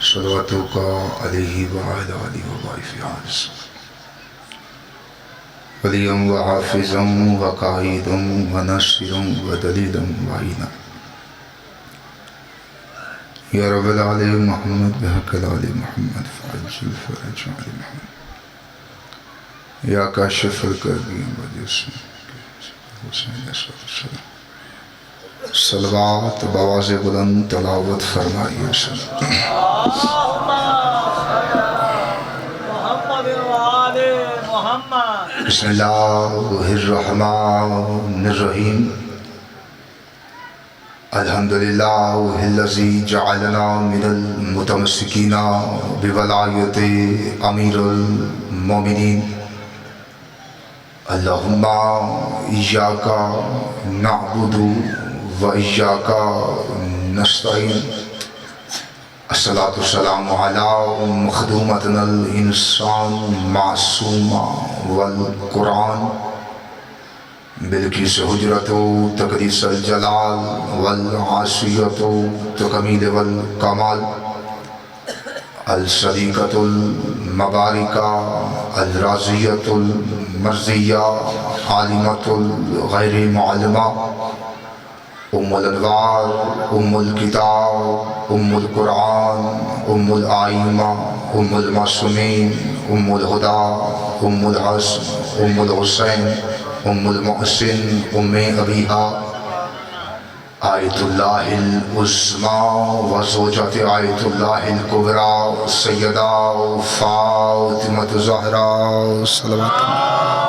صلواتک علیہ وعلی آلہ وبارک فی حارس ولیا وحافظا وقائدا ونصرا ودلیلا وعینا یا رب العالمین محمد بحق العلی محمد فعجل فرج علی محمد یا کاشف الکربی وجسم حسین صلی اللہ علیہ وسلم صلوات بواز بلند تلاوت فرمائیے بسم اللہ الرحمن الرحیم الحمدللہ الذی جعلنا من المتمسکین بولایت امیر المومنین اللہم ایاک نعبد و ایاک نستعین الصلاۃ والسلام علی مخدومتنا الانسان معصوم والقرآن بلقیس حجرت تقدیس الجلال والعاصیت تکمیل والکمال الصدیقۃ المبارکہ الراضیۃ المرضیہ عالمۃ الغیر معلمہ ام الانوار ام الکتاب ام القرآن ام الآئمہ ام المعصومین ام الہدی ام الحسن ام الحسین ام المحسن ام ابیہا آیت اللہ العظمی و زوجۃ آیت اللہ الکبریٰ سیدہ فاطمہ زہرا صلوات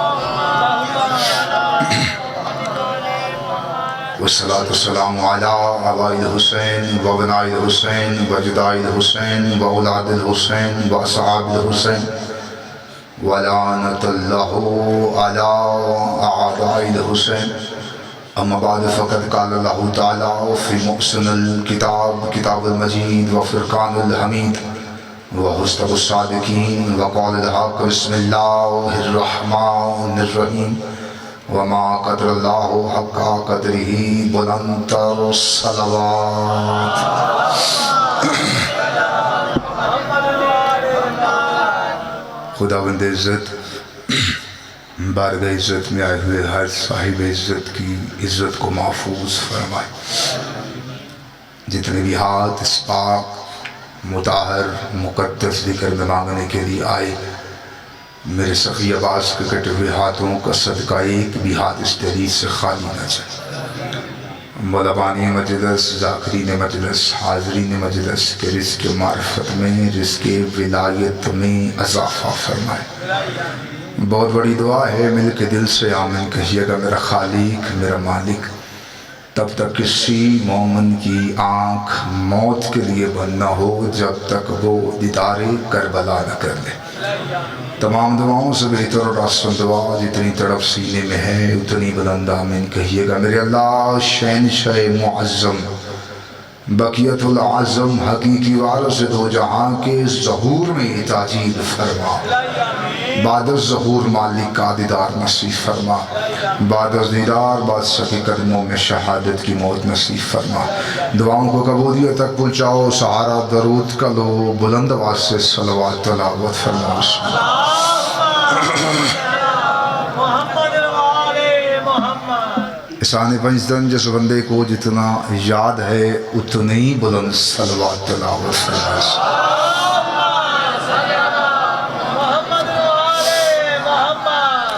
والصلاة والسلام علی آباء الحسین و ابناء الحسین و جداء الحسین و اولاد الحسین و اصحاب الحسین ولعنت اللہ علی اعداء الحسین اما بعد فقد قال اللہ تعالی فی محسن الکتاب کتاب المجید و فرقان الحمید و حسن الصادقین و قول الحق بسم اللہ الرحمن الرحیم وما قدر اللہ حق قدرہ بلندتر الصلوات خداوند عزت بارگاہ عزت میں آئے ہوئے ہر صاحب عزت کی عزت کو محفوظ فرمائے جتنے بھی ہاتھ اس پاک مطہر مقدس ذکر میں مانگنے کے لیے آئے میرے سخی عباس کے کٹے ہوئے ہاتھوں کا صدقہ ایک بھی ہاتھ اس تحریر سے خالی نہ جائے مولا بانی مجلس ذاکرین مجلس حاضرین مجلس کے رزق معرفت میں رزق ولایت میں اضافہ فرمائے بہت بڑی دعا ہے مل کے دل سے آمین کہیے گا میرا خالق میرا مالک تب تک کسی مومن کی آنکھ موت کے لیے بند نہ ہو جب تک وہ دیدار کربلا نہ کر لے تمام دعاؤں سے بہتر اور آسان دعا جتنی تڑپ سینے میں ہے اتنی بلند آمین کہیے گا میرے اللہ شہنشاہ معظم بقیت العظم حقیقی وارث دو جہاں کے ظہور میں تاجیل فرما بعد الظہور مالک کا دیدار نصیب فرما بعد دیدار بادشاہ کے قدموں میں شہادت کی موت نصیب فرما دعاؤں کو قبولیت تک پہنچاؤ سہارا درود کا لو بلند آواز سے صلوات تلاوت فرما احسان پنجتن جس بندے کو جتنا یاد ہے اتنی بلند صلوات تلاوت فرما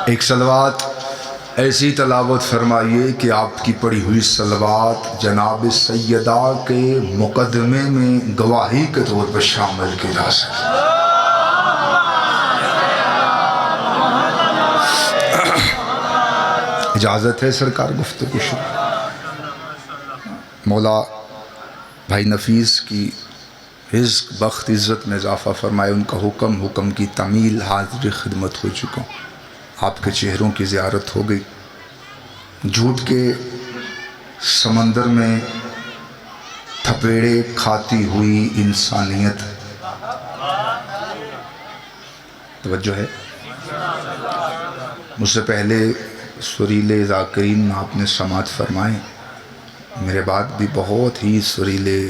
ایک صلوات ایسی تلاوت فرمائیے کہ آپ کی پڑھی ہوئی صلوات جناب سیدہ کے مقدمے میں گواہی کے طور پر شامل کی جا سکے اجازت ہے سرکار گفتگو شروع مولا بھائی نفیس کی رزق بخت عزت میں اضافہ فرمائے ان کا حکم کی تعمیل حاضر خدمت ہو چکا ہوں آپ کے چہروں کی زیارت ہو گئی جھوٹ کے سمندر میں تھپیڑے کھاتی ہوئی انسانیت توجہ ہے مجھ سے پہلے سریلے ذاکرین آپ نے سماعت فرمائے میرے بعد بھی بہت ہی سریلے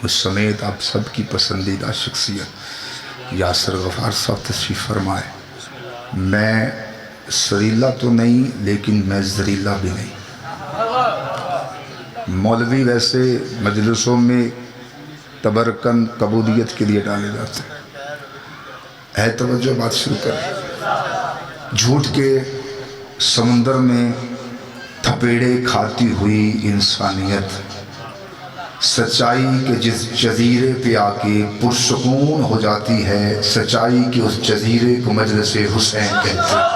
مجھ سمیت آپ سب کی پسندیدہ شخصیت یاسر غفار صاحب تشریف فرمائے۔ میں سریلا تو نہیں لیکن میں زریلا بھی نہیں۔ مولوی ویسے مجلسوں میں تبرکن قبولیت کے لیے ڈالے جاتے ہیں۔ توجہ بات شروع کریں۔ جھوٹ کے سمندر میں تھپیڑے کھاتی ہوئی انسانیت سچائی کے جس جزیرے پہ آ کے پرسکون ہو جاتی ہے، سچائی کے اس جزیرے کو مجلس حسین کہتے ہیں۔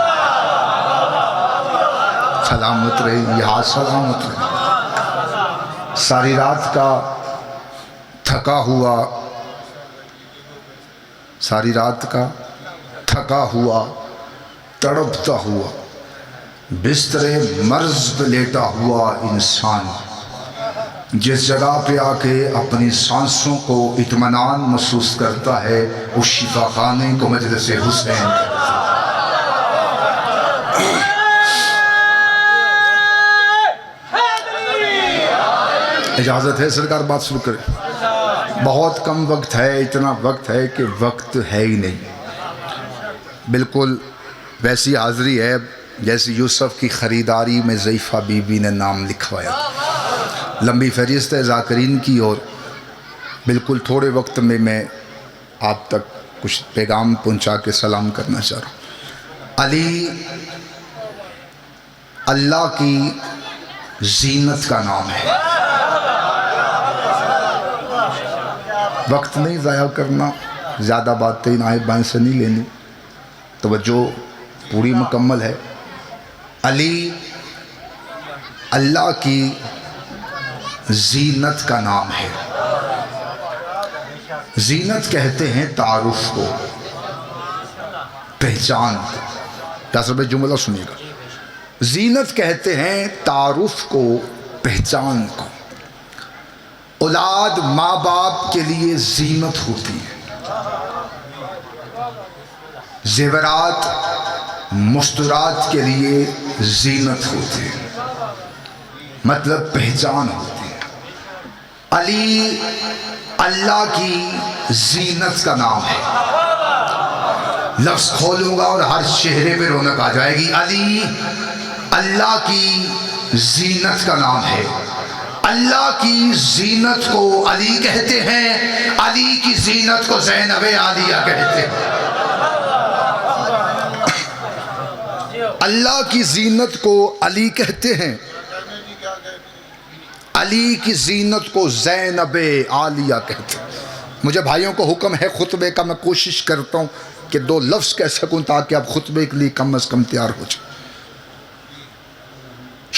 سلامت رہے، یہاں سلامت رہے۔ ساری رات کا تھکا ہوا تڑپتا ہوا بستر مرض پہ لیٹا ہوا انسان جس جگہ پہ آ کے اپنی سانسوں کو اطمینان محسوس کرتا ہے، اس شفا خانے کو مجلس حسین کہتے ہیں۔ اجازت ہے سرکار بات شروع کرے؟ بہت کم وقت ہے، اتنا وقت ہے کہ وقت ہے ہی نہیں۔ بالکل ویسی حاضری ہے جیسی یوسف کی خریداری میں ضعیفہ بی بی نے نام لکھوایا۔ لمبی فہرست ہے ذاکرین کی، اور بالکل تھوڑے وقت میں آپ تک کچھ پیغام پہنچا کے سلام کرنا چاہ رہا ہوں۔ علی اللہ کی زینت کا نام ہے۔ وقت نہیں ضائع کرنا، زیادہ باتیں نائب بائیں سے نہیں لینی، توجہ پوری مکمل ہے۔ علی اللہ کی زینت کا نام ہے۔ زینت کہتے ہیں تعارف کو، پہچان کو۔ یاسر بھائی جملہ سنیے گا، زینت کہتے ہیں تعارف کو، پہچان کو۔ اولاد ماں باپ کے لیے زینت ہوتی ہے، زیورات مستورات کے لیے زینت ہوتی ہے، مطلب پہچان ہوتی ہے۔ علی اللہ کی زینت کا نام ہے۔ لفظ کھولوں گا اور ہر چہرے پہ رونق آ جائے گی۔ علی اللہ کی زینت کا نام ہے۔ اللہ کی زینت کو علی کہتے ہیں، علی کی زینت کو زینب عالیہ کہتے ہیں۔ اللہ کی زینت کو علی کہتے ہیں، علی کی زینت کو زینب عالیہ کہتے ہیں۔ مجھے بھائیوں کو حکم ہے خطبے کا، میں کوشش کرتا ہوں کہ 2 لفظ کہہ سکوں تاکہ آپ خطبے کے لیے کم از کم تیار ہو جائیں۔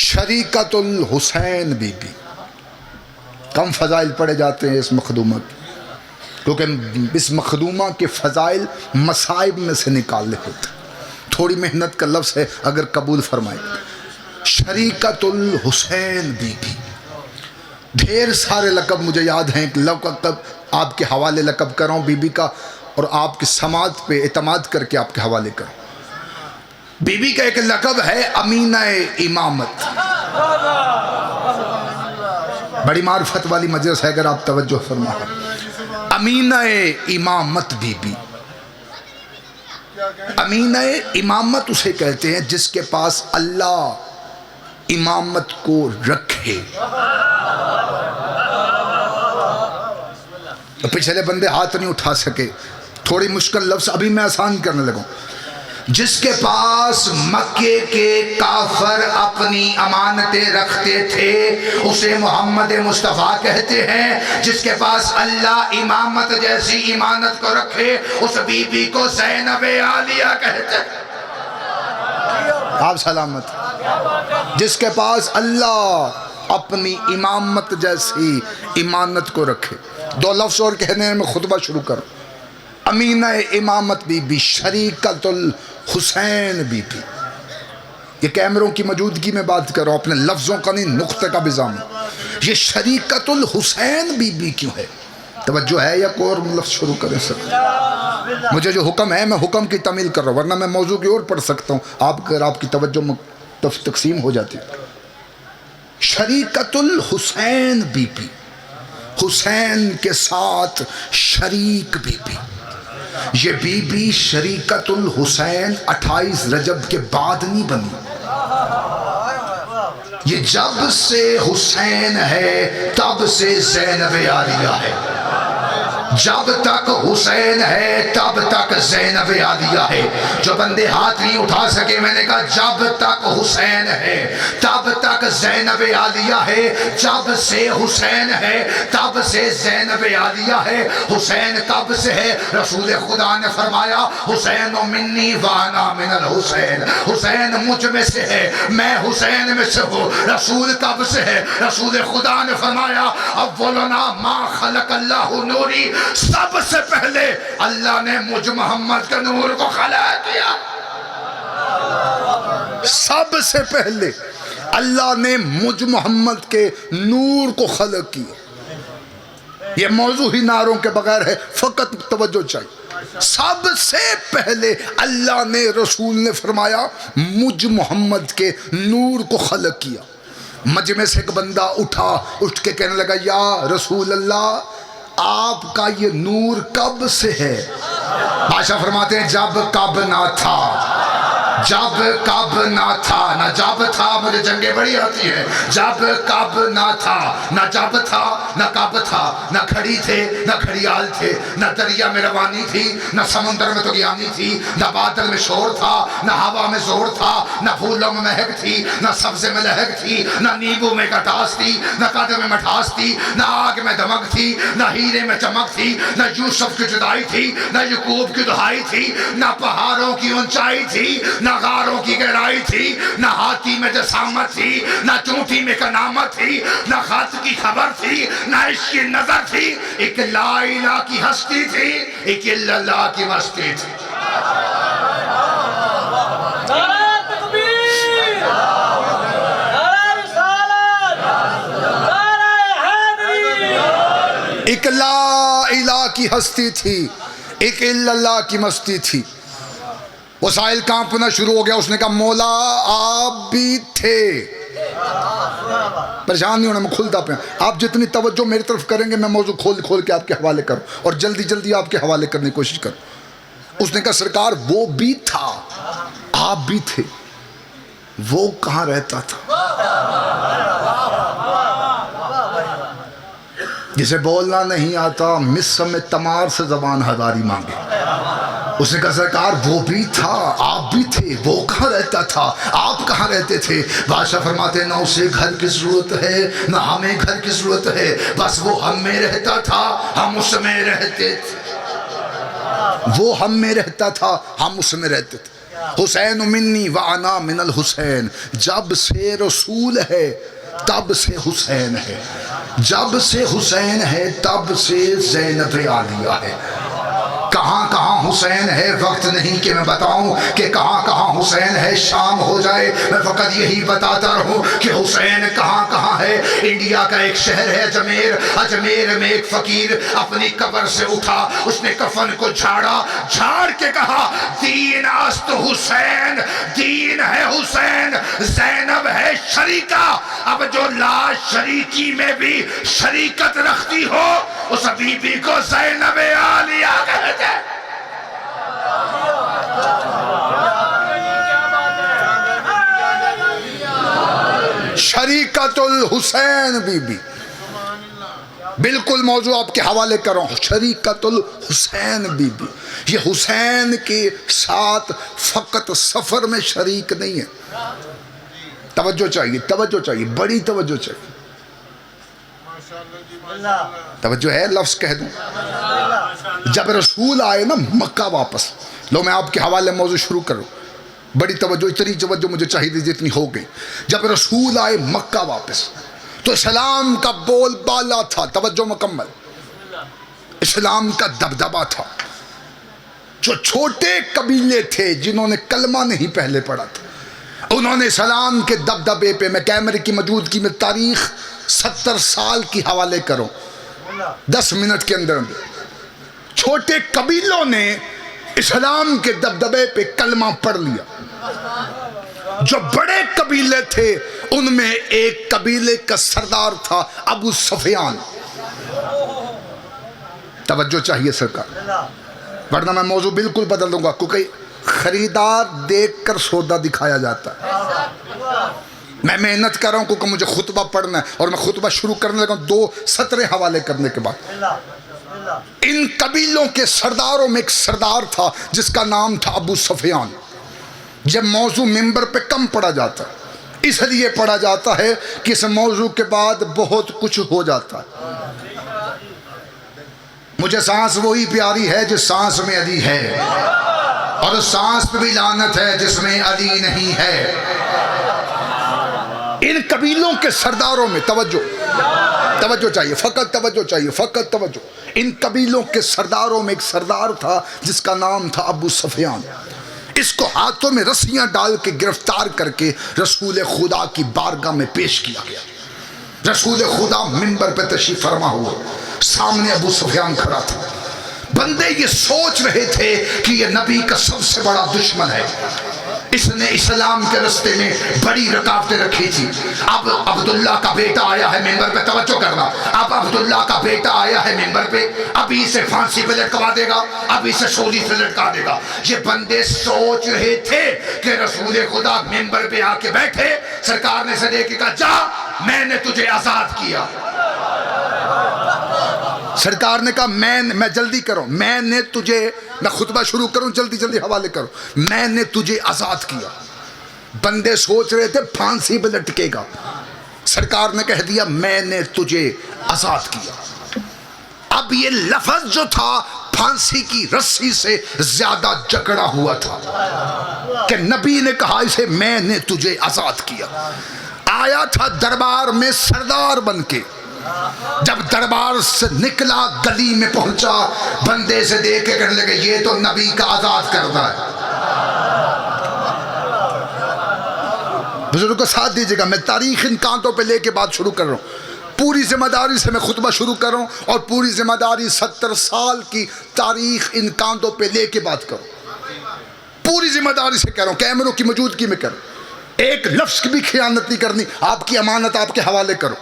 شریکت الحسین بی بی، کم فضائل پڑے جاتے ہیں اس مخدومہ کی، کیونکہ اس مخدومہ کے فضائل مصائب میں سے نکالنے ہوتے ہیں۔ تھوڑی محنت کا لفظ ہے، اگر قبول فرمائے۔ شریکت الحسین بی بی، ڈھیر سارے لقب مجھے یاد ہیں، لقب آپ کے حوالے لقب کر رہا ہوں بی بی کا، اور آپ کی سماعت پہ اعتماد کر کے آپ کے حوالے کروں۔ بی بی کا ایک لقب ہے امینہ امامت۔ بڑی معرفت والی مجلس ہے اگر آپ توجہ فرمائیں۔ امینہ امامت بی بی، امینہ امامت اسے کہتے ہیں جس کے پاس اللہ امامت کو رکھے۔ پچھلے بندے ہاتھ نہیں اٹھا سکے، تھوڑی مشکل لفظ ابھی میں آسان کرنے لگوں۔ جس کے پاس مکے کے کافر اپنی امانتیں رکھتے تھے اسے محمد مصطفیٰ کہتے ہیں۔ جس کے پاس اللہ امامت جیسی امانت کو رکھے اس بی بی کو زینب عالیہ کہتے ہیں۔ آپ سلامت۔ جس کے پاس اللہ اپنی امامت جیسی امانت کو رکھے۔ 2 لفظ اور کہنے میں خطبہ شروع کروں۔ امینہ امامت بی بی، شریکت الحسین بی بی۔ یہ کیمروں کی موجودگی میں بات کر رہا ہوں، اپنے لفظوں کا نہیں نقطے کا بھی ضامن۔ یہ شریکت الحسین بی بی کیوں ہے؟ توجہ ہے یا کوئی اور لفظ شروع کریں سر؟ مجھے جو حکم ہے میں حکم کی تعمیل کر رہا ہوں، ورنہ میں موضوع کی اور پڑھ سکتا ہوں، آپ کی توجہ تقسیم ہو جاتی ہے۔ شریکت الحسین بی بی، حسین کے ساتھ شریک بی بی. یہ بی بی شریکت الحسین 28 رجب کے بعد نہیں بنی. یہ جب سے حسین ہے تب سے زینب عالیہ ہے. جب تک حسین ہے تب تک زینب عالیہ ہے. جو بندے ہاتھ نہیں اٹھا سکے میں نے کہا جب تک حسین ہے تب تک زینب عالیہ ہے. جب سے حسین ہے تب سے زینب عالیہ ہے. حسین کب سے ہے؟ رسول خدا نے فرمایا حسین منی وانا من الحسین. حسین مجھ میں سے ہے میں حسین میں سے ہوں. رسول کب سے ہے؟ رسول خدا نے فرمایا اولنا ما خلق اللہ نوری. سب سے پہلے اللہ نے مجھ محمد کے نور کو خلق کیا. سب سے پہلے اللہ نے مجھ محمد کے نور کو خلق کیا. یہ موضوع ہی نعروں کے بغیر ہے، فقط توجہ چاہیے. سب سے پہلے اللہ نے رسول نے فرمایا مجھ محمد کے نور کو خلق کیا. مجمع سے ایک بندہ اٹھ کے کہنے لگا یا رسول اللہ آپ کا یہ نور کب سے ہے؟ بادشاہ فرماتے ہیں جب کب نہ تھا. جب کب نہ تھا، نہ جب تھا، مجھے جنگیں بڑی آتی ہیں. جب کب نہ تھا، نہ جب تھا نہ کب تھا. نہ کھڑی تھے نہ کھڑیال تھے. نہ دریا میں روانی تھی نہ سمندر میں طغیانی تھی. نہ بادل میں شور تھا نہ ہوا میں زور تھا. نہ پھولوں میں مہک تھی نہ سبزے میں لہک تھی. نہ نیبو میں کٹاس تھی نہ قدر میں مٹھاس تھی. نہ آگ میں دمک تھی نہ ہیرے میں چمک تھی. نہ یوسف کی جدائی تھی نہ یعقوب کی دہائی تھی. نہ پہاڑوں کی اونچائی تھی نہ غاروں کی گہرائی تھی. نہ ہاتھی میں جسامت تھی نہ چونٹی میں کنامت تھی. نہ خط کی خبر تھی نہ عشق کی نظر تھی. ایک لا الہ کی ہستی تھی ایک الا اللہ کی مستی تھی. ایک لا الہ کی ہستی تھی ایک الا اللہ کی مستی تھی. وہ سائل کانپنا شروع ہو گیا. اس نے کہا مولا آپ بھی تھے. پریشان نہیں ہونا، میں کھلتا پہ. آپ جتنی توجہ میری طرف کریں گے میں موضوع کھول کے آپ کے حوالے کروں اور جلدی جلدی آپ کے حوالے کرنے کی کوشش کروں. اس نے کہا سرکار وہ بھی تھا آپ بھی تھے. وہ کہاں رہتا تھا؟ جسے بولنا نہیں آتا مصر میں تمار سے زبان ہزاری مانگے. اس نے کہا سرکار وہ بھی تھا آپ بھی تھے. وہ کہاں رہتا تھا آپ کہاں رہتے تھے؟ بادشاہ فرماتے ہیں نہ اسے گھر کی ضرورت ہے نہ ہمیں گھر کی ضرورت ہے. بس وہ ہم میں رہتا تھا ہم اس میں رہتے تھے. وہ ہم میں رہتا تھا ہم اس میں رہتے تھے. حسین منی وانا من الحسین. جب سے رسول ہے تب سے حسین ہے. جب سے حسین ہے تب سے زینب عالیہ ہے. کہاں کہاں حسین ہے وقت نہیں کہ میں بتاؤں کہ کہاں کہاں حسین ہے. شام ہو جائے میں فقط یہی بتاتا رہوں کہ حسین کہاں کہاں ہے. انڈیا کا ایک شہر ہے اجمیر. اجمیر میں ایک فقیر اپنی قبر سے اٹھا. اس نے کفن کو جھاڑا. جھاڑ کے کہا دین است حسین. دین ہے حسین. زینب ہے شریکہ. اب جو لاش شریکی میں بھی شریکت رکھتی ہو اس بی بی کو زینب عالیہ کہتے ہیں. شریکت الحسین بی بی. بالکل موضوع آپ کے حوالے کروں. شریکت الحسین بی بی. یہ حسین کے ساتھ فقط سفر میں شریک نہیں ہے. توجہ چاہیے توجہ چاہیے بڑی توجہ چاہیے. توجہ ہے لفظ کہہ دوں. جب رسول آئے نا مکہ واپس. لو میں آپ کے حوالے موضوع شروع کروں. بڑی توجہ اتنی توجہ مجھے چاہیے جتنی ہو گئی. جب رسول آئے مکہ واپس تو اسلام کا بول بالا تھا. توجہ مکمل. اسلام کا دبدبا تھا. جو چھوٹے قبیلے تھے جنہوں نے کلمہ نہیں پہلے پڑھا تھا انہوں نے اسلام کے دبدبے پہ میں کیمرے کی موجودگی میں تاریخ 70 سال کی حوالے کروں 10 منٹ کے اندر چھوٹے قبیلوں نے اسلام کے دبدبے پہ کلمہ پڑھ لیا. جو بڑے قبیلے تھے ان میں ایک قبیلے کا سردار تھا ابو سفیان. توجہ چاہیے سرکار، ورنہ میں موضوع بالکل بدل دوں گا، کیونکہ خریدار دیکھ کر سودا دکھایا جاتا ہے۔ میں محنت کر رہا ہوں کیونکہ مجھے خطبہ پڑھنا ہے، اور میں خطبہ شروع کرنے لگا ہوں 2 سطریں حوالے کرنے کے بعد۔ ان قبیلوں کے سرداروں میں ایک سردار تھا جس کا نام تھا ابو سفیان۔ جب موضوع ممبر پہ کم پڑھا جاتا ہے، اس لیے پڑھا جاتا ہے کہ اس موضوع کے بعد بہت کچھ ہو جاتا ہے۔ مجھے سانس وہی پیاری ہے جس سانس میں علی ہے، اور اس سانس پہ بھی لعنت ہے جس میں علی نہیں ہے۔ ان قبیلوں کے سرداروں میں توجہ چاہیے، فقط توجہ چاہیے، فقط توجہ۔ ان قبیلوں کے سرداروں میں ایک سردار تھا جس کا نام تھا ابو سفیان۔ اس کو ہاتھوں میں رسیاں ڈال کے گرفتار کر کے رسول خدا کی بارگاہ میں پیش کیا گیا۔ رسول خدا منبر پہ تشریف فرما ہوا، سامنے ابو سفیان کھڑا تھا۔ بندے یہ سوچ رہے تھے کہ یہ نبی کا سب سے بڑا دشمن ہے، اس نے اسلام کے رستے میں بڑی رکاوٹیں رکھی تھی۔ اب عبداللہ کا بیٹا آیا ہے ممبر پہ، توجہ کرنا، اب عبداللہ کا بیٹا آیا ہے ممبر پہ، ابھی اسے پھانسی پہ لٹکوا دے گا، ابھی اسے سولی سے لٹکا دے گا۔ یہ بندے سوچ رہے تھے کہ رسول خدا ممبر پہ آ کے بیٹھے، سرکار نے اسے دیکھ کے کہا جا میں نے تجھے آزاد کیا۔ سرکار نے کہا میں جلدی کرو، میں خطبہ شروع کروں، جلدی حوالے کرو، میں نے تجھے آزاد کیا۔ بندے سوچ رہے تھے پھانسی پہ لٹکے گا، سرکار نے کہہ دیا میں نے تجھے آزاد کیا۔ اب یہ لفظ جو تھا پھانسی کی رسی سے زیادہ جکڑا ہوا تھا کہ نبی نے کہا اسے میں نے تجھے آزاد کیا۔ آیا تھا دربار میں سردار بن کے، جب دربار سے نکلا گلی میں پہنچا، بندے سے دیکھ کے کہنے لگے یہ تو نبی کا آزاد کردہ ہے۔ بزرگوں کو ساتھ دیجئے گا، میں تاریخ ان کانٹوں پہ لے کے بات شروع کر رہا ہوں، پوری ذمہ داری سے میں خطبہ شروع کر رہا ہوں، اور پوری ذمہ داری 70 سال کی تاریخ ان کانٹوں پہ لے کے بات کروں، پوری ذمہ داری سے کہہ رہا ہوں، کیمروں کی موجودگی میں کر رہا ہوں، ایک لفظ کی بھی خیانت نہیں کرنی، آپ کی امانت آپ کے حوالے کرو۔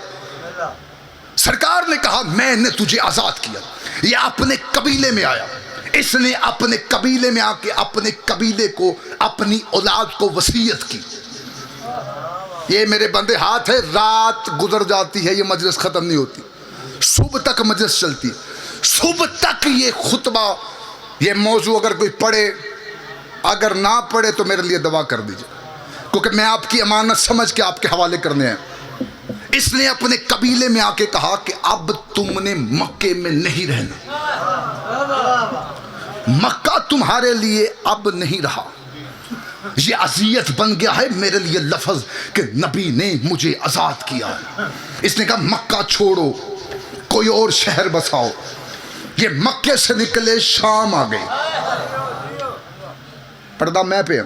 سرکار نے کہا میں نے تجھے آزاد کیا۔ یہ اپنے قبیلے میں آیا، اس نے اپنے قبیلے میں آ کے اپنے قبیلے کو، اپنی اولاد کو وصیت کی۔ یہ میرے بندے ہاتھ ہے، رات گزر جاتی ہے یہ مجلس ختم نہیں ہوتی، صبح تک مجلس چلتی، صبح تک یہ خطبہ، یہ موضوع اگر کوئی پڑھے، اگر نہ پڑھے تو میرے لیے دعا کر دیجئے، کیونکہ میں آپ کی امانت سمجھ کے آپ کے حوالے کرنے ہیں۔ اس نے اپنے قبیلے میں آ کے کہا کہ اب تم نے مکے میں نہیں رہنا، مکہ تمہارے لیے اب نہیں رہا۔ یہ اذیت بن گیا ہے میرے لیے لفظ کہ نبی نے مجھے آزاد کیا ہے۔ اس نے کہا مکہ چھوڑو، کوئی اور شہر بساؤ۔ یہ مکے سے نکلے شام آ گئی، پردہ میں پہ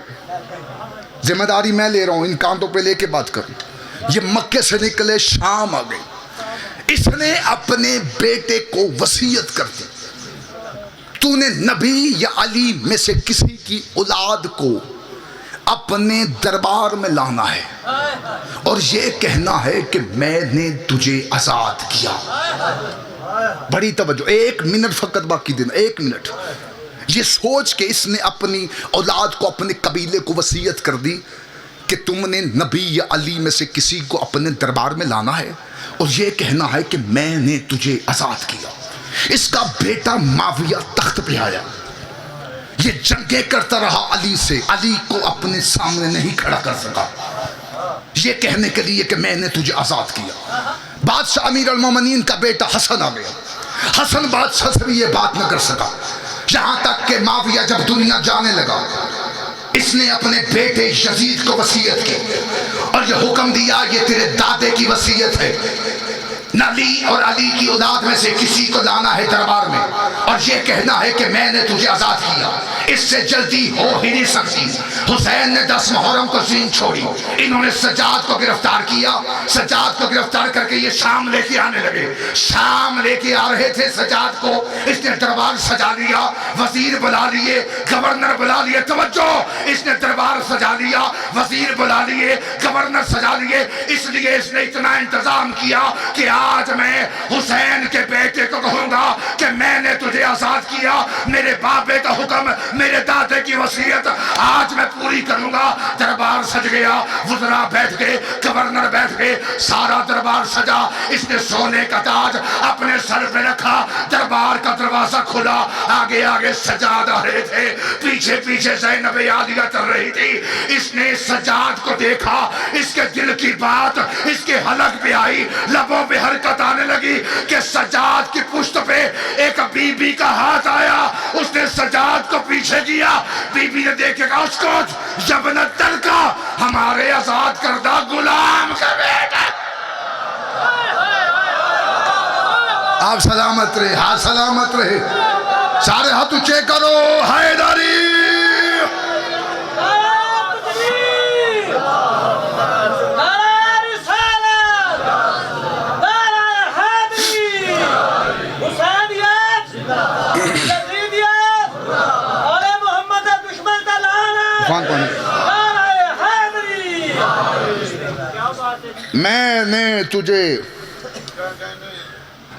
ذمہ داری میں لے رہا ہوں، ان کانٹوں پہ لے کے بات کروں۔ یہ مکے سے نکلے شام آ گئی، اس نے اپنے بیٹے کو وصیت کر دی تو نے نبی یا علی میں سے کسی کی اولاد کو اپنے دربار میں لانا ہے اور یہ کہنا ہے کہ میں نے تجھے آزاد کیا۔ بڑی توجہ، 1 منٹ فقط باقی دینا، 1 منٹ۔ یہ سوچ کے اس نے اپنی اولاد کو، اپنے قبیلے کو وصیت کر دی کہ تم نے نبی یا علی میں سے کسی کو اپنے دربار میں لانا ہے اور یہ کہنا ہے کہ میں نے تجھے آزاد کیا۔ اس کا بیٹا معاویہ تخت پہ آیا، یہ جنگیں کرتا رہا علی سے، علی کو اپنے سامنے نہیں کھڑا کر سکا یہ کہنے کے لیے کہ میں نے تجھے آزاد کیا۔ بادشاہ امیر المومنین کا بیٹا حسن آ گیا، حسن بادشاہ سے بھی یہ بات نہ کر سکا، یہاں تک کہ معاویہ جب دنیا جانے لگا اس نے اپنے بیٹے یزید کو وصیت کی اور یہ حکم دیا یہ تیرے دادے کی وصیت ہے، علی اور علی کی اولاد میں سے کسی کو لانا ہے دربار میں اور یہ کہنا ہے کہ میں نے تجھے آزاد کیا۔ اس سے جلدی ہو ہی نہیں سکتی۔ حسین نے 10 محرم کو زین چھوڑی، انہوں نے سجاد کو گرفتار کیا، سجاد کو گرفتار کر کے یہ شام لے کے آنے لگے، شام لے کے آ رہے تھے سجاد کو، اس نے دربار سجا لیا، وزیر بلا لیے، گورنر بلا لیے، توجہ، اس نے دربار سجا لیا، وزیر بلا لیے، گورنر سجا لیے، اس لیے اس نے اتنا انتظام کیا کہ آج میں حسین کے بیٹے کو کہوں گا کہ میں نے تجھے آزاد کیا، میرے بابے کا حکم، میرے دادے کی وصیت آج میں پوری کروں گا۔ دربار سج گیا، وزراء بیٹھ گئے، گورنر بیٹھ گئے، سارا دربار سجا۔ اس نے سونے کا تاج اپنے سر پہ رکھا، دربار کا دروازہ کھلا، آگے آگے سجاد آ رہے تھے، پیچھے پیچھے زینب عالیہ چل رہی تھی۔ اس نے سجاد کو دیکھا، اس کے دل کی بات اس کے حلق پہ آئی، لبوں پہ حرکت آنے لگی کہ سجاد کی پشت پہ ایک بی بی کا ہاتھ آیا۔ اس نے سجاد کو پیچھے کیا، بی بی نے دیکھے کہا اسکت یبنت ترکا، ہمارے آزاد کردہ غلام کا بیٹا۔ آپ سلامت رہے، ہاں سلامت رہے، سارے ہاتھ اونچے کرو، حیدری۔ میں نے تجھے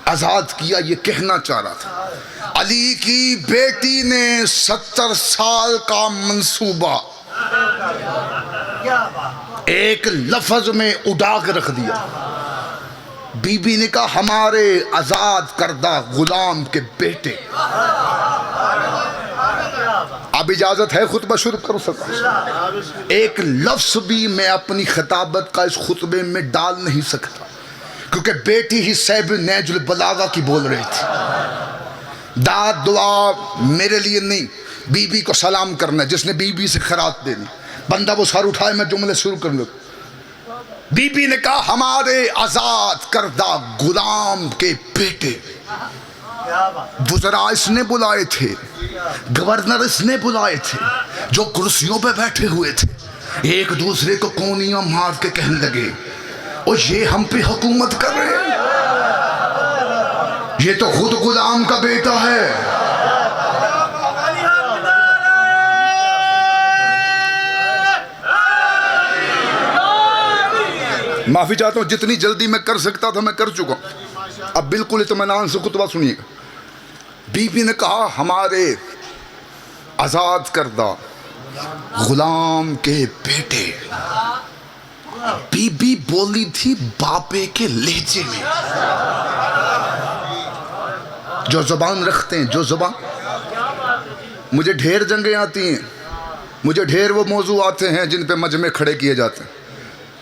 آزاد کیا یہ کہنا چاہ رہا تھا۔ علی کی بیٹی نے 70 سال کا منصوبہ ایک لفظ میں اڑا کے رکھ دیا۔ بی بی نے کہا ہمارے آزاد کردہ غلام کے بیٹے۔ اب اجازت ہے خطبہ شروع کرو سکتا؟ ایک لفظ بھی میں اپنی خطابت کا اس خطبے میں ڈال نہیں سکتا، کیونکہ بیٹی ہی صاحب نیج البلاغہ کی بول رہی تھی۔ داد دعا میرے لیے نہیں، بی بی کو سلام کرنا ہے، جس نے بی بی سے خیرات دینی، بندہ وہ سر اٹھائے، میں جملے شروع کر لوں۔ بی بی نے کہا ہمارے آزاد کردہ غلام کے بیٹے۔ وزراء اس نے بلائے تھے، گورنر اس نے بلائے تھے، جو کرسیوں پہ بیٹھے ہوئے تھے، ایک دوسرے کو کونیاں مار کے کہنے لگے اور یہ ہم پہ حکومت کر رہے ہیں، یہ تو خود غلام کا بیٹا ہے۔ معافی چاہتا ہوں، جتنی جلدی میں کر سکتا تھا میں کر چکا ہوں۔ اب بالکل اطمینان سے خطبہ سنیے گا۔ بی بی نے کہا ہمارے آزاد کردہ غلام کے بیٹے۔ بی بی بولی تھی بابے کے لہجے میں، جو زبان رکھتے ہیں، جو زبان۔ مجھے ڈھیر جنگیں آتی ہیں، مجھے ڈھیر وہ موضوع آتے ہیں جن پہ مجمع کھڑے کیے جاتے ہیں،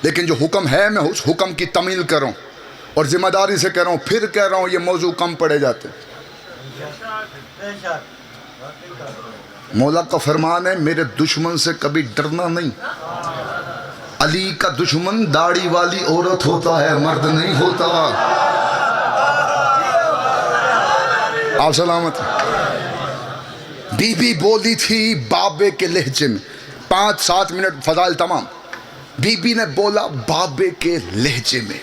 لیکن جو حکم ہے میں اس حکم کی تمیل کر رہا ہوں اور ذمہ داری سے کہہ رہا ہوں، پھر کہہ رہا ہوں یہ موضوع کم پڑے جاتے ہیں۔ مولا کا فرمان ہے میرے دشمن سے کبھی ڈرنا نہیں۔ علی کا دشمن داڑھی والی عورت ہوتا ہے، مرد نہیں ہوتا۔ آپ سلامت۔ بی بی بولی تھی بابے کے لہجے میں، 5-7 منٹ فضائل تمام۔ بی بی نے بولا بابے کے لہجے میں۔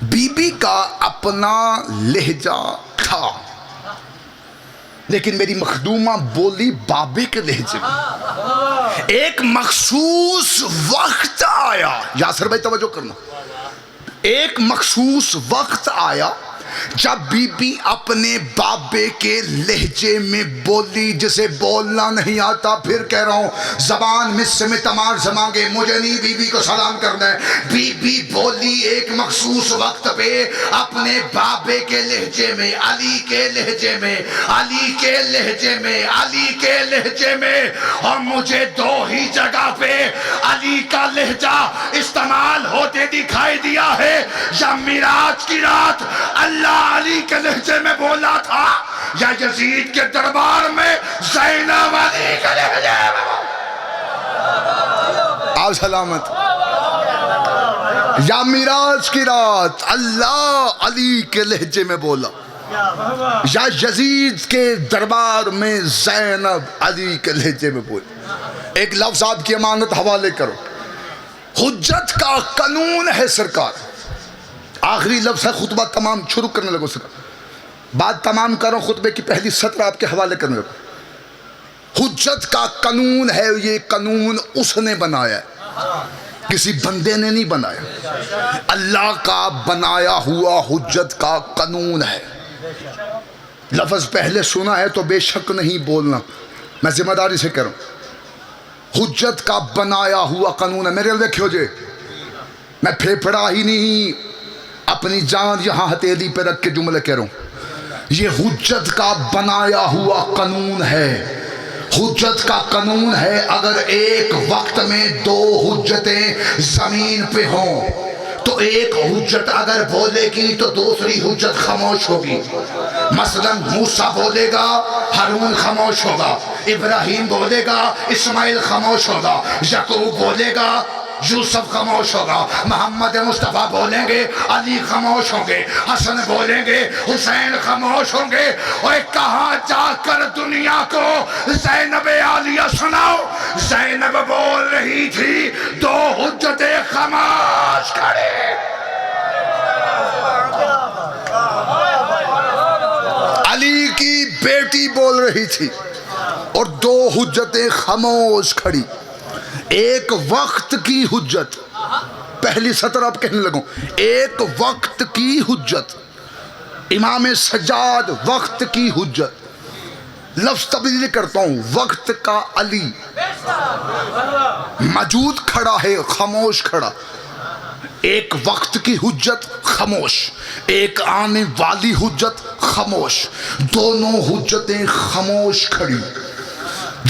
بی بی کا اپنا لہجہ تھا، لیکن میری مخدومہ بولی بابے کے لہجے میں۔ ایک مخصوص وقت آیا، یاسر بھائی توجہ کرنا، ایک مخصوص وقت آیا جب بی بی اپنے بابے کے لہجے میں بولی، جسے بولنا نہیں آتا، پھر کہہ رہا ہوں زبان مجھ سے میں تمار زمانگے، مجھے نہیں بی بی کو سلام کرنا ہے۔ بی بی بولی ایک مخصوص وقت پہ اپنے بابے کے لہجے میں، علی کے لہجے میں، علی کے لہجے میں، علی کے لہجے میں۔ اور مجھے 2 ہی جگہ پہ علی کا لہجہ استعمال ہوتے دکھائی دیا ہے، یا معراج کی رات اللہ علی کے لہجے میں بولا تھا، یا یزید کے دربار میں زینب علی کے لہجے میں۔ آپ سلامت۔ یا معراج کی رات اللہ علی کے لہجے میں بولا، یا یزید کے دربار میں زینب علی کے لہجے میں بولا۔ ایک لفظ آپ کی امانت حوالے کرو، حجت کا قانون ہے سرکار۔ آخری لفظ ہے، خطبہ تمام شروع کرنے لگو سرکار، بات تمام کرو، خطبے کی پہلی سطر آپ کے حوالے کرنے لگو۔ حجت کا قانون ہے، یہ قانون اس نے بنایا ہے، کسی بندے نے نہیں بنایا، اللہ کا بنایا ہوا حجت کا قانون ہے۔ لفظ پہلے سنا ہے تو بے شک نہیں بولنا، میں ذمہ داری سے کہہ رہا ہوں۔ حجت کا بنایا ہوا قانون ہے، میرے دیکھو جے، میں پھیپھڑا ہی نہیں، اپنی جان یہاں ہتھیلی پہ رکھ کے جملے کہہ رہا ہوں۔ یہ حجت کا بنایا ہوا قانون ہے، حجت کا قانون ہے۔ اگر ایک وقت میں دو حجتیں زمین پہ ہوں تو ایک حجت اگر بولے گی تو دوسری حجت خاموش ہوگی۔ مثلا موسیٰ بولے گا، ہارون خاموش ہوگا، ابراہیم بولے گا، اسماعیل خاموش ہوگا، یعقوب بولے گا، یوسف خاموش ہوگا، محمد مصطفیٰ بولیں گے، علی خاموش ہوں گے، حسن بولیں گے، حسین خاموش ہوں گے۔ اور کہاں جا کر دنیا کو زینب عالیہ سناؤ، زینب بول رہی تھی، دو حجتیں خاموش کھڑے۔ علی کی بیٹی بول رہی تھی اور دو حجتیں خاموش کھڑی۔ ایک وقت کی حجت، پہلی سطر اب کہنے لگوں، ایک وقت کی حجت، امام سجاد وقت کی حجت، لفظ تبدیل کرتا ہوں، وقت کا علی موجود کھڑا ہے، خاموش کھڑا۔ ایک وقت کی حجت خاموش، ایک آنے والی حجت خاموش، دونوں حجتیں خاموش کھڑی۔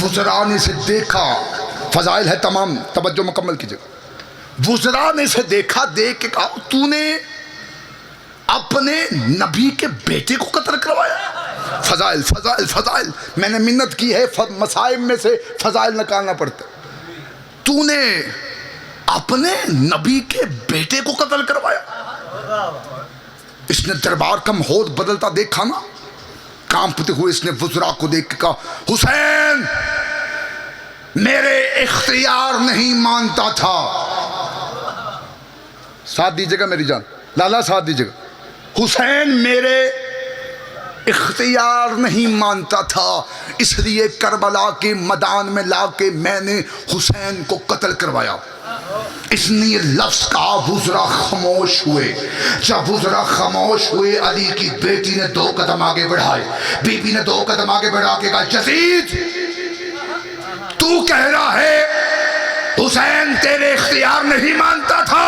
وزراء نے اسے دیکھا، فضائل ہے تمام، توجہ مکمل کیجئے گا۔ وزراء نے اسے دیکھا، دیکھ کے کہا تو نے اپنے نبی کے بیٹے کو قتل کروایا؟ فضائل فضائل فضائل، میں نے منت کی ہے مصائب میں سے فضائل نکالنا پڑتا۔ تو نے اپنے نبی کے بیٹے کو قتل کروایا؟ اس نے دربار کا ماحول بدلتا دیکھا نا، کانپتے ہوئے اس نے وزراء کو دیکھ کے کہا حسین میرے اختیار نہیں مانتا تھا۔ ساتھ دیجئے گا میری جان، لالا ساتھ دیجئے گا۔ حسین میرے اختیار نہیں مانتا تھا، اس لیے کربلا کے میدان میں لا کے میں نے حسین کو قتل کروایا۔ اس نے یہ لفظ کہا، وزراء خاموش ہوئے۔ جب وزراء خاموش ہوئے، علی کی بیٹی نے دو قدم آگے بڑھائے، بی بی نے دو قدم آگے بڑھا کے کہا یزید تو کہہ رہا ہے حسین تیرے اختیار نہیں مانتا تھا،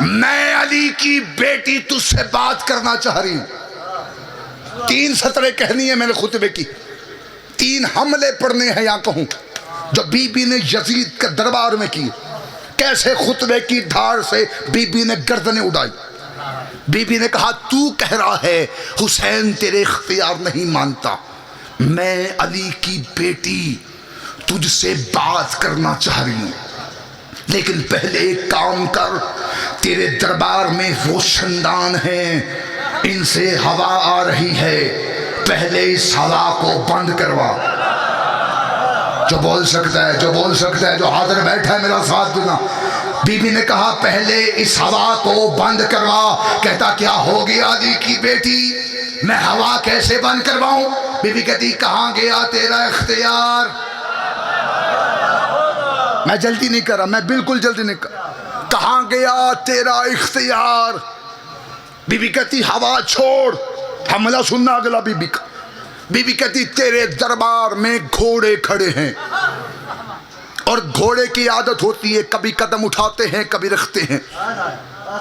میں علی کی بیٹی تجھ سے بات کرنا چاہ رہی ہوں۔ تین سطریں کہنی ہیں میں نے خطبے کی، تین حملے پڑھنے ہیں یا کہوں جو بی بی نے یزید کے دربار میں کی، کیسے خطبے کی دھار سے بی بی نے گردنیں اڑائی۔ بی بی نے کہا تو کہہ رہا ہے حسین تیرے اختیار نہیں مانتا، میں علی کی بیٹی تجھ سے بات کرنا چاہ رہی ہوں، لیکن پہلے ایک کام کر، تیرے دربار میں روشندان ہیں، ان سے ہوا آ رہی ہے، پہلے اس ہوا کو بند کروا۔ جو بول سکتا ہے، جو بول سکتا ہے، جو حاضر بیٹھا ہے میرا ساتھ دینا۔ بی بی نے کہا پہلے اس ہوا کو بند کروا۔ کہتا کیا ہو گیا علی کی بیٹی، میں ہوا کیسے بند کرواؤں؟ بی بی کہتی کہاں گیا تیرا اختیار؟ میں جلدی نہیں کر رہا، میں بالکل جلدی نہیں کر رہا۔ کہاں گیا تیرا اختیار؟ بی بی کہتی ہوا چھوڑ، حملہ سننا اگلا بی بی کا۔ بی بی کہتی تیرے دربار میں گھوڑے کھڑے ہیں، اور گھوڑے کی عادت ہوتی ہے کبھی قدم اٹھاتے ہیں کبھی رکھتے ہیں،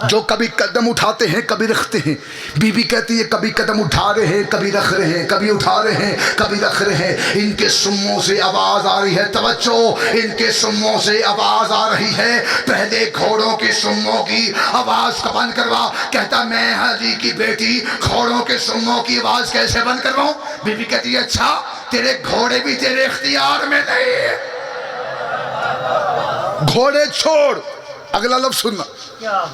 جو کبھی قدم اٹھاتے ہیں کبھی رکھتے ہیں۔ بی بی کہتی ہے کبھی قدم اٹھا رہے ہیں کبھی رکھ رہے ہیں، کبھی اٹھا رہے ہیں کبھی رکھ رہے ہیں۔ ان کے سموں سے آواز آ رہی ہے، توجہ، ان کے سموں سے آواز آ رہی ہے، پہلے گھوڑوں کے سموں کی آواز کو بند کروا۔ کہتا میں علی کی بیٹی گھوڑوں کے سموں کی آواز کیسے بند کرواؤں؟ بی بی کہتی ہے اچھا تیرے گھوڑے بھی تیرے اختیار میں نہیں، گھوڑے چھوڑ، اگلا لفظ سننا،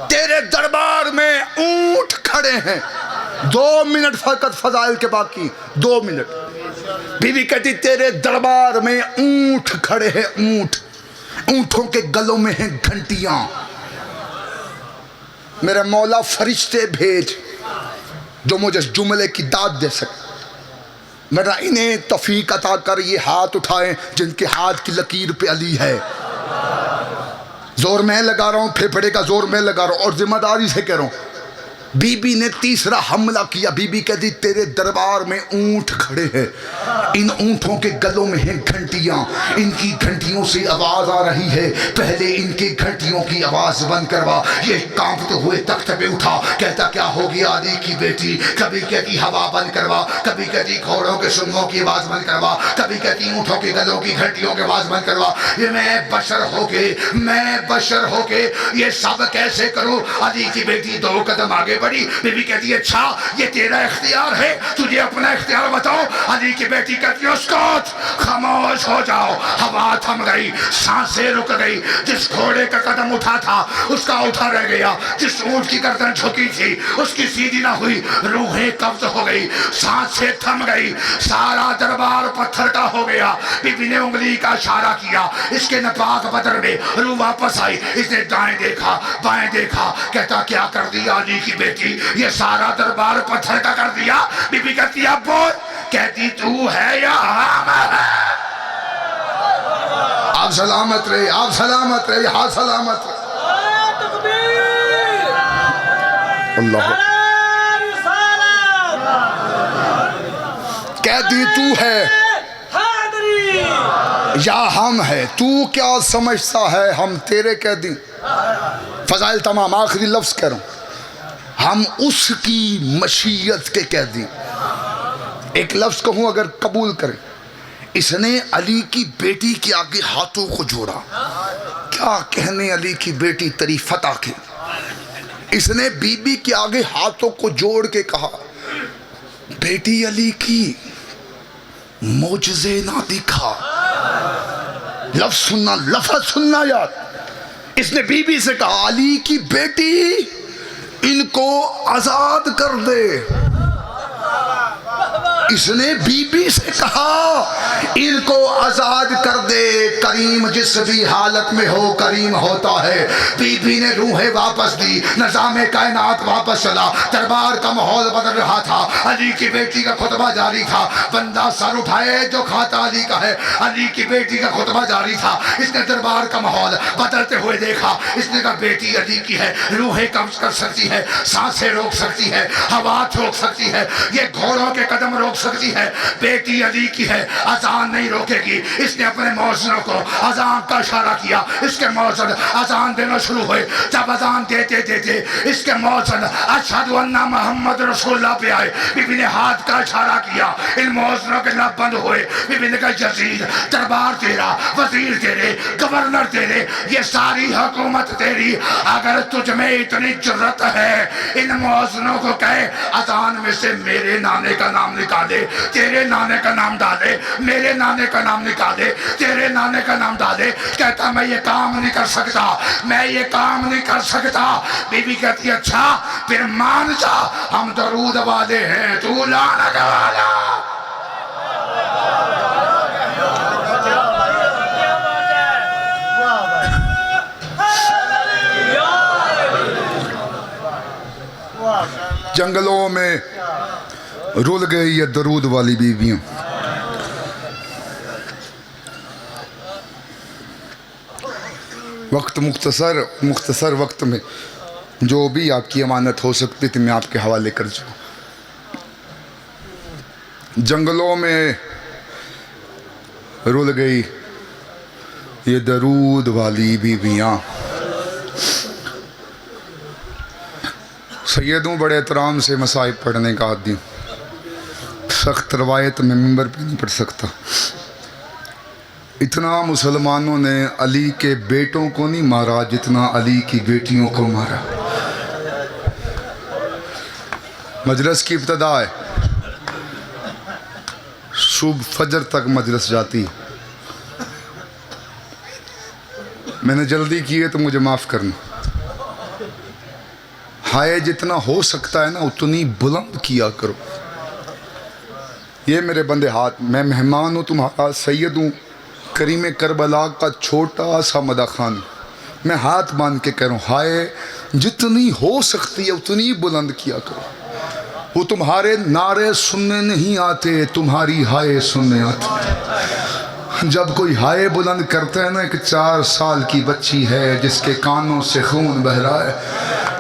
تیرے دربار میں اونٹ کھڑے ہیں۔ 2 منٹ فقط فضائل کے باقی، 2 منٹ۔ بی بی کہتی تیرے دربار میں اونٹ کھڑے ہیں، اونٹ، اونٹوں کے گلوں میں ہیں گھنٹیاں۔ میرے مولا فرشتے بھیج جو مجھے جملے کی داد دے سکے، میرا انہیں توفیق عطا کر یہ ہاتھ اٹھائیں جن کے ہاتھ کی لکیر پہ علی ہے۔ زور میں لگا رہا ہوں، پھیپھڑے کا زور میں لگا رہا ہوں، اور ذمہ داری سے کہہ رہا ہوں بی بی نے تیسرا حملہ کیا. بی بی کہتی تیرے دربار میں اونٹ کھڑے ہیں, ان اونٹوں کے گلوں میں ہیں گھنٹیاں, ان کی گھنٹیوں سے آواز آ رہی ہے, پہلے ان کے گھنٹیوں کی آواز بند کروا. یہ کانپتے ہوئے تخت پہ اٹھا, کہتا کیا ہو گیا علی کی بیٹی؟ کبھی کہتی ہوا بند کروا, کبھی کہتی گھوڑوں کے سنگوں کی آواز بند کروا, کبھی کہتی اونٹوں کے گلوں کی گھنٹیوں کی آواز بند کروا. یہ میں بشر ہو کے یہ سب کیسے کروں؟ علی کی بیٹی 2 قدم آگے بڑی. بی بی کہتی ہے اچھا یہ تیرا اختیار ہے, تجھے اپنا اختیار بتاؤ. علی کی بیٹی کہتی ہے اسکت, خاموش ہو جاؤ. ہوا تھم گئی, سانسیں رک گئی. جس گھوڑے کا قدم اٹھا تھا اس کا اٹھا رہ گیا, جس اونٹ کی گردن جھکی تھی اس کی سیدھی نہ ہوئی. روحیں قبض ہو گئی, سانسیں تھم گئی, سارا دربار پتھر کا ہو گیا. بی بی نے انگلی کا اشارہ کیا, اس کے ناپاک بدن میں روح واپس آئی. اس نے دائیں دیکھا بائیں دیکھا, کہتا کیا کر دیا علی کی بیٹی؟ یہ سارا دربار پتھر کا کر دیا. بی بی کہتی اب بول, کہتی تو ہے یا ہم ہے؟ آپ سلامت رہے, آپ سلامت رہے, ہاں سلامت رہے. اللہ کہتی تو ہے یا ہم ہے, تو کیا سمجھتا ہے ہم تیرے کہہ دیں. فضائل تمام, آخری لفظ کہہ رہا ہوں, ہم اس کی مشیت کے کہہ دیں. ایک لفظ کہوں اگر قبول کریں. اس نے علی کی بیٹی کے آگے ہاتھوں کو جوڑا. کیا کہنے علی کی بیٹی تری فتح کے. اس نے بی بی کے آگے ہاتھوں کو جوڑ کے کہا بیٹی علی کی معجزے نہ دکھا. لفظ سننا, لفظ سننا یار. اس نے بی بی سے کہا علی کی بیٹی ان کو آزاد کر دے. اس نے بی بی سے کہا ان کو آزاد کر دے. کریم جس بھی حالت میں ہو کریم ہوتا ہے. بی بی نے روحیں واپس دی, نظام کائنات واپس چلا. دربار کا ماحول بدل رہا تھا. علی کی بیٹی کا خطبہ جاری تھا. بندہ سر اٹھائے جو کھاتا علی کا ہے. علی کی بیٹی کا خطبہ جاری تھا. اس نے دربار کا ماحول بدلتے ہوئے دیکھا. اس نے کہا بیٹی علی کی ہے, روحیں قبض کر سکتی ہے, سانسیں روک سکتی ہے, ہوا روک سکتی ہے, یہ گھوڑوں کے قدم روک سکتی ہے. بیٹی علی کی ہے, اذان نہیں روکے گی. اس نے اپنے مؤذنوں کو اذان کا اشارہ کیا. اس کے مؤذن اذان دینا شروع ہوئے. جب اذان دیتے دیتے اس کے مؤذن اشہد ان محمد رسول اللہ پہ آئے, بی بی نے ہاتھ کا اشارہ کیا. ان مؤذنوں کے لب بند ہوئے. بی بی نے کہا یزید دربار تیرا, وزیر تیرے, گورنر تیرے, یہ ساری حکومت تیری. اگر تجھ میں اتنی جرت ہے ان مؤذنوں کو کہے اذان میں سے میرے نانے کا نام نکالے, تیرے نانے کا نام ڈالے, میرے نانے کا نام نکالے, تیرے نانے کا نام ڈالے. کہتا میں یہ کام نہیں کر سکتا, میں یہ کام نہیں کر سکتا. بی بی کہتی اچھا پھر مان جا, ہم درود والے ہیں, تو لعنت والا. جنگلوں میں رول گئی یہ درود والی بیویاں. وقت مختصر وقت میں جو بھی آپ کی امانت ہو سکتی تھی میں آپ کے حوالے کر چکا. جنگلوں میں رول گئی یہ درود والی بیویاں. سیدوں بڑے احترام سے مصائب پڑھنے کا عادی, سخت روایت میں ممبر پہ نہیں پڑھ سکتا. اتنا مسلمانوں نے علی کے بیٹوں کو نہیں مارا جتنا علی کی بیٹیوں کو مارا. مجلس کی ابتدا ہے, صبح فجر تک مجلس جاتی. میں نے جلدی کی ہے تو مجھے معاف کرنا. ہائے جتنا ہو سکتا ہے نا اتنی بلند کیا کرو. یہ میرے بندے ہاتھ, میں مہمان ہوں تمہارا, سید ہوں, کریم کربلا کا چھوٹا سا مدح خان. میں ہاتھ باندھ کے کہہ رہا ہوں ہائے جتنی ہو سکتی ہے اتنی بلند کیا کرو. وہ تمہارے نعرے سننے نہیں آتے, تمہاری ہائے سننے آتے. جب کوئی ہائے بلند کرتا ہے نا, ایک 4 سال کی بچی ہے جس کے کانوں سے خون بہ رہا ہے,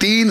3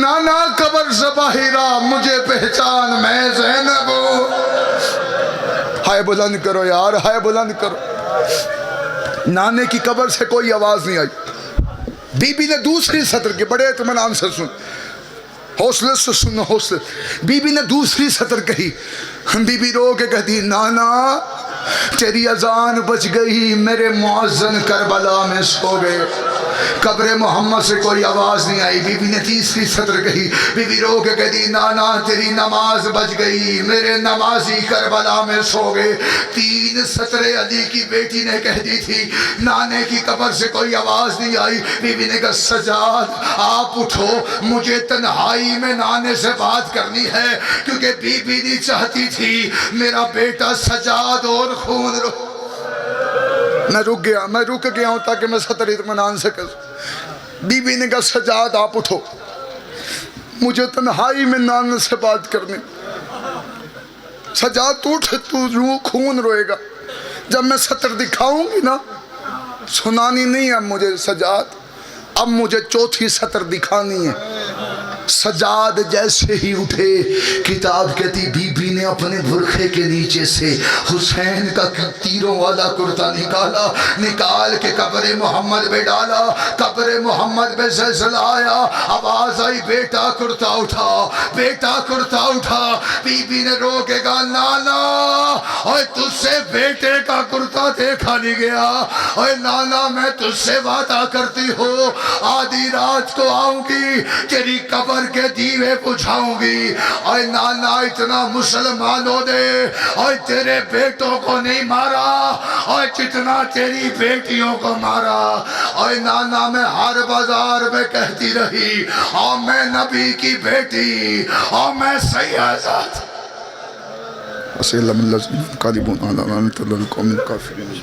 نانا قبر سے باہرا مجھے پہچان میں زینب ہوں. ہائے بلند کرو یار، ہائے بلند کرو. نانے کی قبر سے کوئی آواز نہیں آئی. بی بی نے دوسری سطر کی، بڑے اطمینان سے سن، حوصلے سے سنو، حوصلے. بی بی نے دوسری سطر کہی. بی بی رو کے کہتی نانا تیری اذان بج گئی، میرے مؤذن کربلا میں سو گئے. قبر محمد سے کوئی آواز نہیں آئی. بی بی نے تیسری سطر کہی. بی بی رو کے کہتی نانا تیری نماز بج گئی، میرے نمازی کربلا میں سو گئے. تین سطریں علی کی بیٹی نے کہہ دی تھی. نانے کی قبر سے کوئی آواز نہیں آئی. بی بی نے کہا سجاد آپ اٹھو، مجھے تنہائی میں نانے سے بات کرنی ہے. کیونکہ بی بی نہیں چاہتی تھی میرا بیٹا سجاد اور خون رو. میں رک گیا ہوں تاکہ میں سطر اطمینان سے کر. بی بی نے کہا سجاد آپ اٹھو، مجھے تنہائی میں نانے سے بات کرنی. سجاد تو اٹھ، تو رو خون روئے گا. جب میں سطر دکھاؤں گی نا، سنانی نہیں اب مجھے سجاد، اب مجھے چوتھی سطر دکھانی ہے. سجاد جیسے ہی اٹھے، کتاب کہتی بی بی نے اپنے برقعے کے نیچے سے حسین کا تیروں والا کرتا نکال کے قبر محمد میں ڈالا. قبر محمد میں زلزلہ آیا، آواز آئی بیٹا کرتا اٹھا، بیٹا کرتا اٹھا. بی بی نے رو کے کہا نانا اوے تجھ سے بیٹے کا کرتا دیکھا نہیں گیا. اوے نانا میں تجھ سے وعدہ کرتی ہوں آدھی رات کو آؤں گی، تیری قبر کے دیوے بجھاؤں گی. اے نانا اتنا مسلمانوں نے اے تیرے بیٹوں کو نہیں مارا اے جتنا تیری بیٹیوں کو مارا. اے نانا میں ہر بازار میں کہتی رہی اور میں نبی کی بیٹی اور میں سیدات. اسلم اللہ قالبون علی القوم الکافرین.